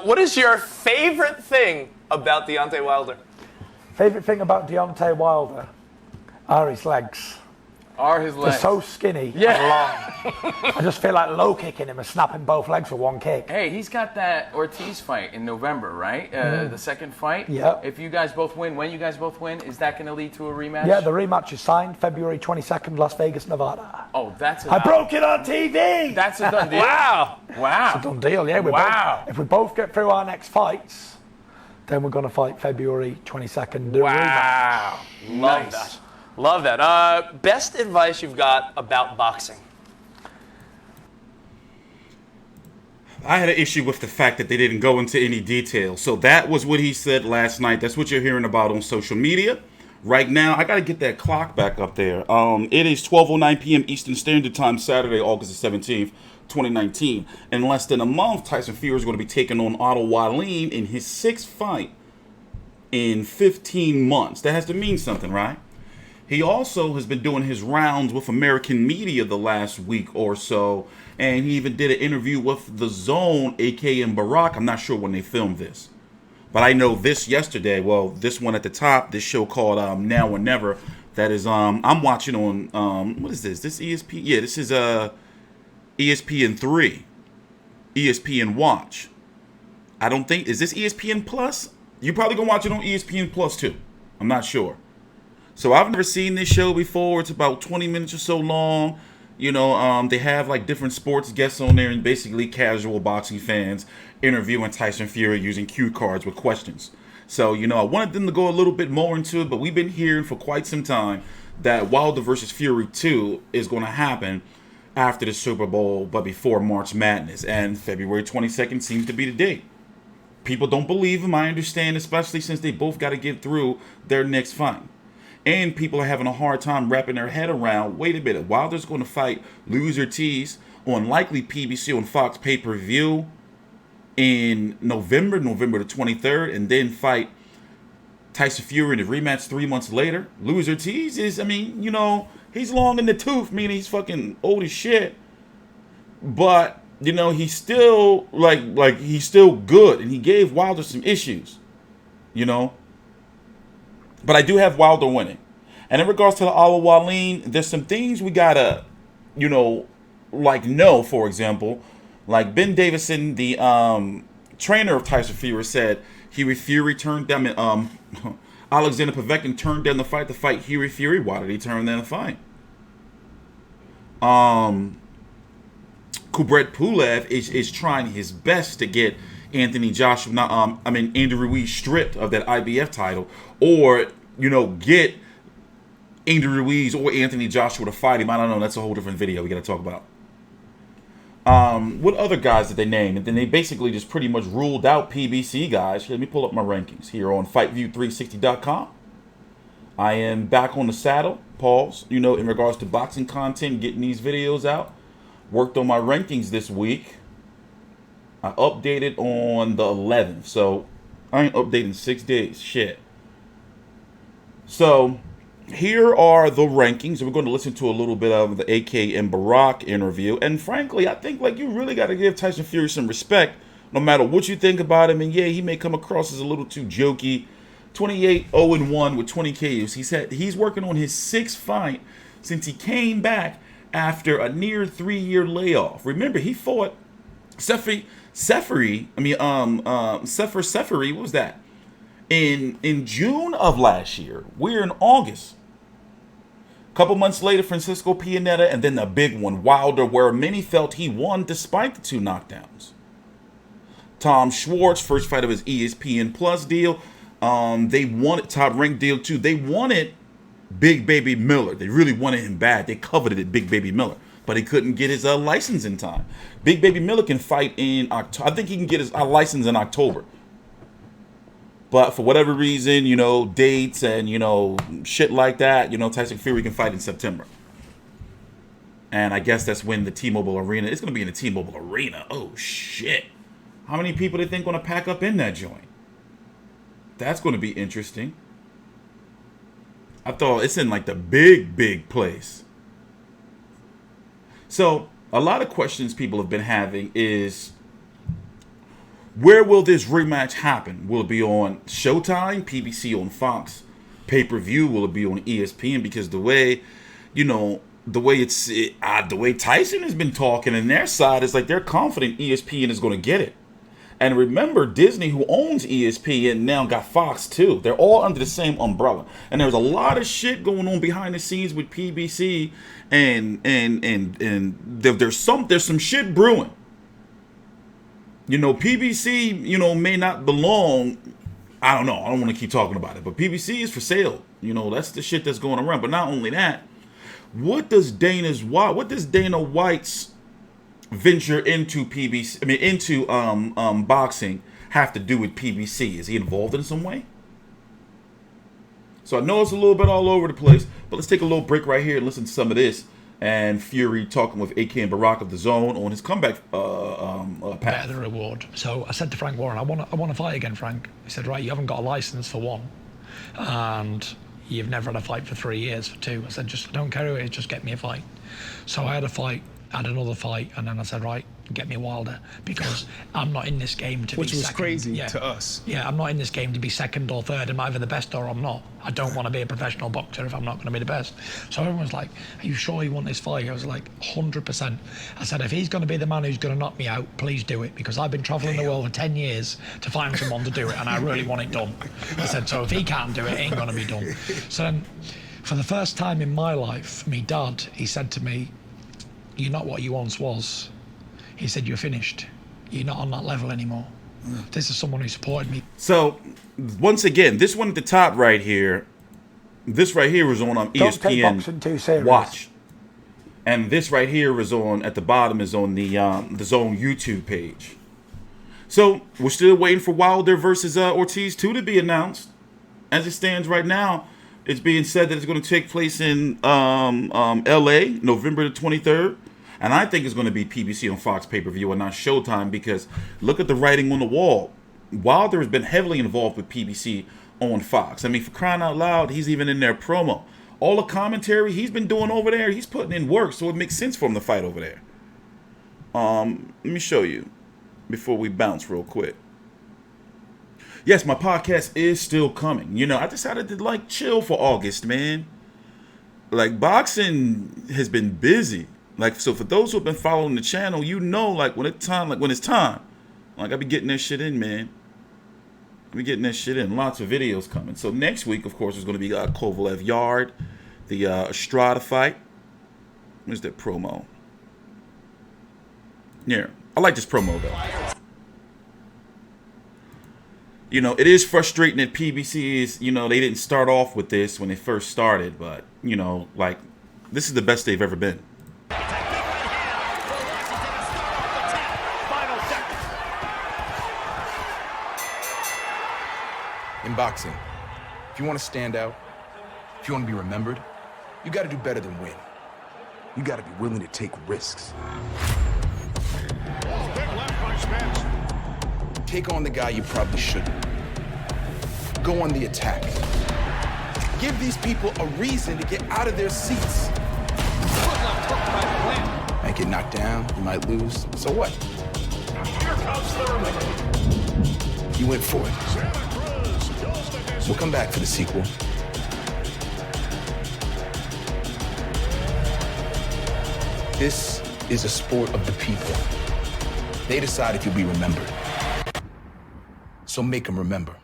What is your favorite thing about Deontay Wilder? Favorite thing about Deontay Wilder are his legs. They're so skinny and long. I just feel like low kicking him and snapping both legs with one kick. Hey, he's got that Ortiz fight in November, right? The second fight. Yeah. If you guys both win, when you guys both win, is that going to lead to a rematch? Yeah, the rematch is signed February 22nd, Las Vegas, Nevada. Oh, that's I broke it on TV! That's a done deal. Wow. It's a done deal, yeah. If we both get through our next fights, then we're going to fight February 22nd. Wow. Love that. Love that. Best advice you've got about boxing? I had an issue with the fact that they didn't go into any detail. So that was what he said last night. That's what you're hearing about on social media. Right now, I got to get that clock back up there. It is 12:09 p.m. Eastern Standard Time, Saturday, August the 17th, 2019. In less than a month, Tyson Fury is going to be taking on Otto Wallin in his 6th fight in 15 months. That has to mean something, right? He also has been doing his rounds with American media the last week or so, and he even did an interview with The Zone, a.k.a. Barack. I'm not sure when they filmed this, but I know this yesterday. Well, this one at the top, this show called Now or Never. That is, I'm watching on what is this? This ESPN? Yeah, this is ESPN 3, ESPN Watch. I don't think, is this ESPN Plus? You probably gonna watch it on ESPN Plus too. I'm not sure. So I've never seen this show before. It's about 20 minutes or so long. You know, they have like different sports guests on there and basically casual boxing fans interviewing Tyson Fury using cue cards with questions. So, you know, I wanted them to go a little bit more into it, but we've been hearing for quite some time that Wilder versus Fury 2 is going to happen after the Super Bowl, but before March Madness. And February 22nd seems to be the date. People don't believe him, I understand, especially since they both got to get through their next fight. And people are having a hard time wrapping their head around, wait a minute, Wilder's going to fight Ortiz on likely PBC on Fox pay-per-view in November the 23rd, and then fight Tyson Fury in the rematch 3 months later. Ortiz is, I mean, you know, he's long in the tooth, meaning he's fucking old as shit. But, you know, he's still, like he's still good, and he gave Wilder some issues, you know. But I do have Wilder winning. And in regards to the Otto Wallin, there's some things we gotta, you know, know, for example. Like Ben Davison, the trainer of Tyson Fury, said Fury turned down, Alexander Povetkin turned down the fight to fight Fury. Why did he turn down the fight? Kubrat Pulev is trying his best to get Anthony Andrew Ruiz stripped of that IBF title, or, you know, get Andrew Ruiz or Anthony Joshua to fight him. I don't know. That's a whole different video we got to talk about. What other guys did they name? And then they basically just pretty much ruled out PBC guys. Let me pull up my rankings here on FightView360.com. I am back on the saddle, pause, you know, in regards to boxing content, getting these videos out. Worked on my rankings this week. I updated on the 11th, so I ain't updating 6 days. Shit. So here are the rankings. We're going to listen to a little bit of the a.k.a. Barack interview. And frankly, I think like you really got to give Tyson Fury some respect, no matter what you think about him. And yeah, he may come across as a little too jokey. 28-0-1 with 20 KOs. He's working on his 6th fight since he came back after a near 3-year layoff. Remember, he fought Sefer Seferi, what was that? In June of last year. We're in August. A couple months later, Francisco Pianeta, and then the big one, Wilder, where many felt he won despite the 2 knockdowns. Tom Schwarz, first fight of his ESPN Plus deal. They wanted top rank deal too. They wanted Big Baby Miller. They really wanted him bad. They coveted it, Big Baby Miller. But he couldn't get his license in time. Big Baby Miller can fight in October. I think he can get his license in October. But for whatever reason, you know, dates and, you know, shit like that, you know, Tyson Fury can fight in September. And I guess that's when the T-Mobile Arena, it's going to be in the T-Mobile Arena. Oh, shit. How many people do you think going to pack up in that joint? That's going to be interesting. I thought it's in like the big place. So a lot of questions people have been having is, Where will this rematch happen? Will it be on Showtime, PBC on Fox, pay-per-view? Will it be on ESPN? Because the way, the way Tyson has been talking on their side is like they're confident ESPN is going to get it. And remember, Disney, who owns ESPN, now got Fox too. They're all under the same umbrella. And there's a lot of shit going on behind the scenes with PBC, and there's some shit brewing. PBC, may not belong. I don't know. I don't want to keep talking about it, but PBC is for sale. That's the shit that's going around. But not only that, what does Dana White's venture into boxing have to do with PBC? Is he involved in some way? So I know it's a little bit all over the place, but let's take a little break right here and listen to some of this. And Fury talking with a.k.a. and Barack of the Zone on his comeback path. Better the reward. So I said to Frank Warren, I want to fight again, Frank. He said, right, you haven't got a license for one, and you've never had a fight for 3 years for two. I said, I don't care who it is, just get me a fight. So I had a fight, had another fight, and then I said, right, get me Wilder, because I'm not in this game to be second. Which was crazy to us. Yeah, I'm not in this game to be second or third. I'm either the best or I'm not. I don't want to be a professional boxer if I'm not going to be the best. So everyone was like, are you sure you want this fight? I was like, 100%. I said, if he's going to be the man who's going to knock me out, please do it, because I've been traveling the world for 10 years to find someone to do it, and I really want it done. I said, so if he can't do it, it ain't going to be done. So then, for the first time in my life, me dad, he said to me, you're not what you once was. He said, you're finished. You're not on that level anymore. This is someone who supported me. So, once again, this one at the top right here, this right here was on Don't take boxing too serious. Watch. And this right here is at the bottom is on the Zone YouTube page. So, we're still waiting for Wilder versus Ortiz 2 to be announced. As it stands right now, it's being said that it's going to take place in LA, November the 23rd. And I think it's going to be PBC on Fox pay-per-view and not Showtime, because look at the writing on the wall. Wilder has been heavily involved with PBC on Fox. I mean, for crying out loud, he's even in their promo. All the commentary he's been doing over there, he's putting in work, so it makes sense for him to fight over there. Let me show you before we bounce real quick. Yes, my podcast is still coming. I decided to chill for August, man. Boxing has been busy. So for those who have been following the channel, when it's time, I be getting that shit in, man. I be getting that shit in. Lots of videos coming. So next week, of course, is going to be Kovalev Yard, the Estrada fight. Where's that promo? Yeah, I like this promo though. It is frustrating that PBC is, they didn't start off with this when they first started, but this is the best they've ever been. In boxing, if you want to stand out, if you want to be remembered, you got to do better than win. You got to be willing to take risks. Take on the guy you probably shouldn't. Go on the attack. Give these people a reason to get out of their seats. Might get knocked down, you might lose. So what? Here comes the You went for it. We'll come back for the sequel. This is a sport of the people. They decide if you'll be remembered. So make them remember.